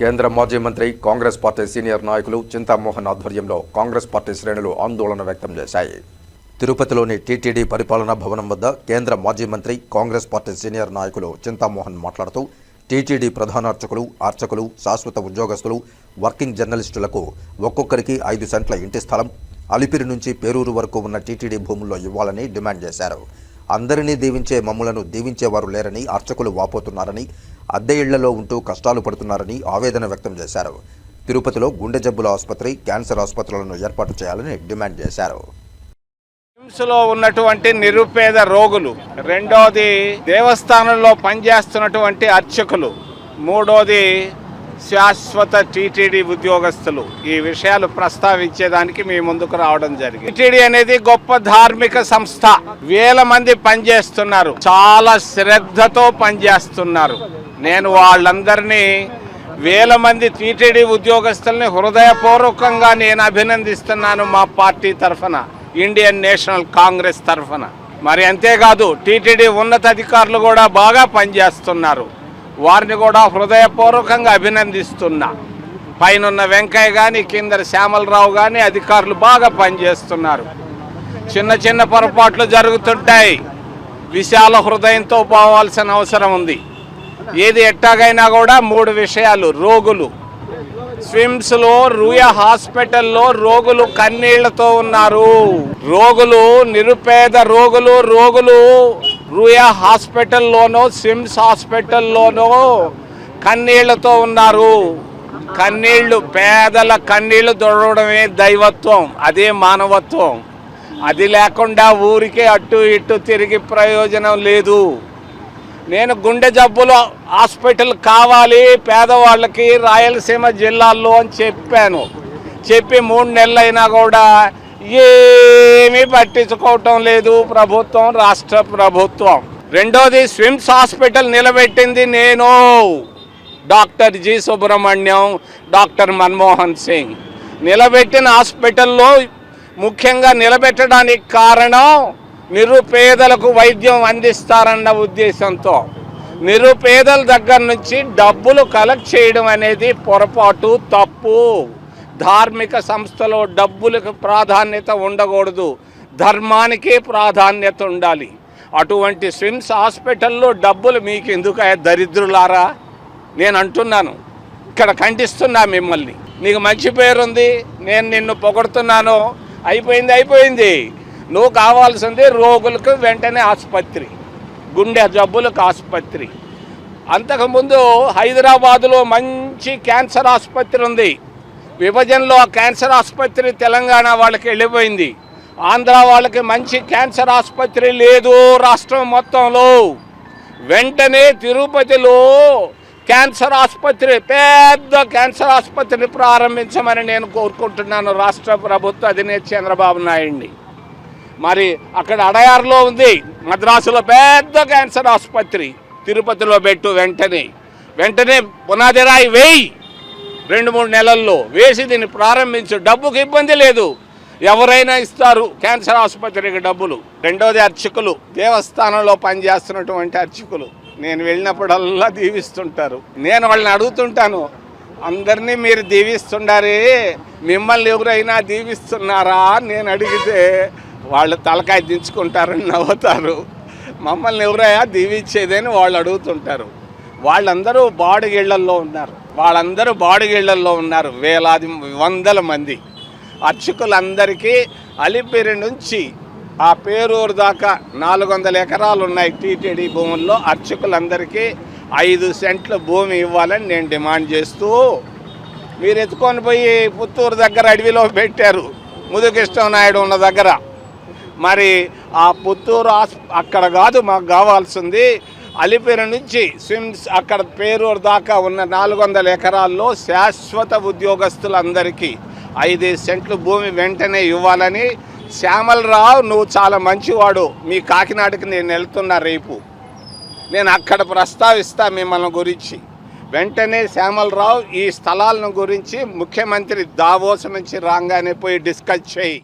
కేంద్ర మాజీ మంత్రి కాంగ్రెస్ పార్టీ సీనియర్ నాయకులు చింతామోహన్ ఆధ్వర్యంలో కాంగ్రెస్ పార్టీ శ్రేణులు ఆందోళన వ్యక్తం చేశాయి. తిరుపతిలోని టీటీడీ పరిపాలనా భవనం వద్ద కేంద్ర మాజీ మంత్రి కాంగ్రెస్ పార్టీ సీనియర్ నాయకులు చింతామోహన్ మాట్లాడుతూ టీటీడీ ప్రధాన అర్చకులు శాశ్వత ఉద్యోగస్తులు వర్కింగ్ జర్నలిస్టులకు ఒక్కొక్కరికి 5 సెంట్ల ఇంటి స్థలం అలిపిరి నుంచి పేరూరు వరకు ఉన్న టీటీడీ భూముల్లో ఇవ్వాలని డిమాండ్ చేశారు. అందరినీ దీవించే మమ్ములను దీవించేవారు లేరని అర్చకులు వాపోతున్నారని, అద్దె ఇళ్లలో ఉంటూ కష్టాలు పడుతున్నారని ఆవేదన వ్యక్తం చేశారు. తిరుపతిలో గుండె జబ్బుల ఆసుపత్రి, క్యాన్సర్ ఆసుపత్రులను ఏర్పాటు చేయాలని డిమాండ్ చేశారు. లో ఉన్నటువంటి నిరుపేద రోగులు, రెండోది దేవస్థానంలో పనిచేస్తున్నటువంటి అర్చకులు, మూడోది శాశ్వత టీటీడీ ఉద్యోగస్తులు. ఈ విషయాలు ప్రస్తావించేదానికి మీ ముందుకు రావడం జరిగింది. టీటీడీ అనేది గొప్ప ధార్మిక సంస్థ. వేల మంది పనిచేస్తున్నారు, చాలా శ్రద్ధతో పనిచేస్తున్నారు. నేను వాళ్ళందరినీ వేల మంది టీటీడీ ఉద్యోగస్తుల్ని హృదయపూర్వకంగా నేను అభినందిస్తున్నాను. మా పార్టీ తరఫున, ఇండియన్ నేషనల్ కాంగ్రెస్ తరఫున. మరి అంతేకాదు టీటీడీ ఉన్నతాధికారులు కూడా బాగా పనిచేస్తున్నారు. వారిని కూడా హృదయపూర్వకంగా అభినందిస్తున్నా. పైనున్న వెంకయ్య కానీ, కింద శ్యామలరావు కానీ అధికారులు బాగా పనిచేస్తున్నారు. చిన్న చిన్న పొరపాట్లు జరుగుతుంటాయి. విశాల హృదయంతో పోవాల్సిన అవసరం ఉంది. ఏది ఎట్టాగైనా కూడా 3 విషయాలు. రోగులు, స్విమ్స్లో, రూయా హాస్పిటల్లో రోగులు కన్నీళ్లతో ఉన్నారు. రోగులు, నిరుపేద రోగులు రూయా హాస్పిటల్లోనో, స్విమ్స్ హాస్పిటల్లోనో కన్నీళ్లతో ఉన్నారు. కన్నీళ్లు, పేదల కన్నీళ్లు దొరకడమే దైవత్వం, అదే మానవత్వం. అది లేకుండా ఊరికే అటు ఇటు తిరిగి ప్రయోజనం లేదు. నేను గుండె జబ్బులు హాస్పిటల్ కావాలి పేదవాళ్ళకి రాయలసీమ జిల్లాల్లో అని చెప్పి 3 నెలలైనా కూడా ఏమీ పట్టించుకోవటం లేదు ప్రభుత్వం, రాష్ట్ర ప్రభుత్వం. రెండోది స్విమ్స్ హాస్పిటల్ నిలబెట్టింది నేను, doctor G Subrahmanyam, doctor Manmohan Singh. నిలబెట్టిన హాస్పిటల్లో ముఖ్యంగా నిలబెట్టడానికి కారణం నిరుపేదలకు వైద్యం అందిస్తారన్న ఉద్దేశంతో. నిరుపేదల దగ్గర నుంచి డబ్బులు కలెక్ట్ చేయడం అనేది పొరపాటు, తప్పు. ధార్మిక సంస్థలో డబ్బులకు ప్రాధాన్యత ఉండకూడదు, ధర్మానికే ప్రాధాన్యత ఉండాలి. అటువంటి స్విమ్స్ హాస్పిటల్లో డబ్బులు మీకు ఎందుకు దరిద్రులారా? నేను అంటున్నాను, ఇక్కడ ఖండిస్తున్నా మిమ్మల్ని. నీకు మంచి పేరుంది, నేను నిన్ను పొగడుతున్నాను. అయిపోయింది. నువ్వు కావాల్సింది రోగులకు వెంటనే ఆసుపత్రి, గుండె జబ్బులకు ఆసుపత్రి. అంతకుముందు హైదరాబాదులో మంచి క్యాన్సర్ ఆసుపత్రి ఉంది. విభజనలో ఆ క్యాన్సర్ ఆసుపత్రి తెలంగాణ వాళ్ళకి వెళ్ళిపోయింది. ఆంధ్ర వాళ్ళకి మంచి క్యాన్సర్ ఆసుపత్రి లేదు రాష్ట్రం మొత్తంలో. వెంటనే తిరుపతిలో క్యాన్సర్ ఆసుపత్రి, పెద్ద క్యాన్సర్ ఆసుపత్రిని ప్రారంభించమని నేను కోరుకుంటున్నాను రాష్ట్ర ప్రభుత్వ అధినేత చంద్రబాబు నాయుడిని. మరి అక్కడ అడయార్లో ఉంది, మద్రాసులో పెద్ద క్యాన్సర్ ఆసుపత్రి, తిరుపతిలో పెట్టు. వెంటనే పునాది రాయి వేయి, 2-3 నెలల్లో వేసి దీన్ని ప్రారంభించు. డబ్బుకి ఇబ్బంది లేదు, ఎవరైనా ఇస్తారు క్యాన్సర్ ఆసుపత్రికి డబ్బులు. రెండోది అర్చకులు, దేవస్థానంలో పనిచేస్తున్నటువంటి అర్చకులు. నేను వెళ్ళినప్పుడల్లా దీవిస్తుంటారు. నేను వాళ్ళని అడుగుతుంటాను, అందరినీ మీరు దీవిస్తుండారే, మిమ్మల్ని ఎవరైనా దీవిస్తున్నారా నేను అడిగితే వాళ్ళు తలకాయ దించుకుంటారని నవ్వుతారు. మమ్మల్ని ఎవరైనా దీవించేదని వాళ్ళు అడుగుతుంటారు. వాళ్ళందరూ బాడుగిళ్లల్లో ఉన్నారు. వేలాది, వందల మంది అర్చకులందరికీ అలిపిరి నుంచి ఆ పేరూరు దాకా 400 ఎకరాలు ఉన్నాయి టీటీడీ భూముల్లో. అర్చకులందరికీ 5 సెంట్ల భూమి ఇవ్వాలని నేను డిమాండ్ చేస్తూ, మీరు ఎత్తుకొని పోయి పుత్తూరు దగ్గర అడవిలో పెట్టారు, ముదుకృష్ణ నాయుడు ఉన్న దగ్గర. మరి ఆ పుత్తూరు అక్కడ కాదు మాకు కావాల్సింది, అలిపిరి నుంచి స్విమ్స్ అక్కడ పేరూరు దాకా ఉన్న 400 ఎకరాల్లో శాశ్వత ఉద్యోగస్తులందరికీ 5 సెంట్లు భూమి వెంటనే ఇవ్వాలని. శ్యామలరావు, నువ్వు చాలా మంచివాడు, మీ కాకినాడకి నేను వెళ్తున్నా రేపు, నేను అక్కడ ప్రస్తావిస్తా మిమ్మల్ని గురించి. వెంటనే శ్యామలరావు ఈ స్థలాలను గురించి ముఖ్యమంత్రి దావోస్ నుంచి రాగానే పోయి డిస్కస్ చేయి.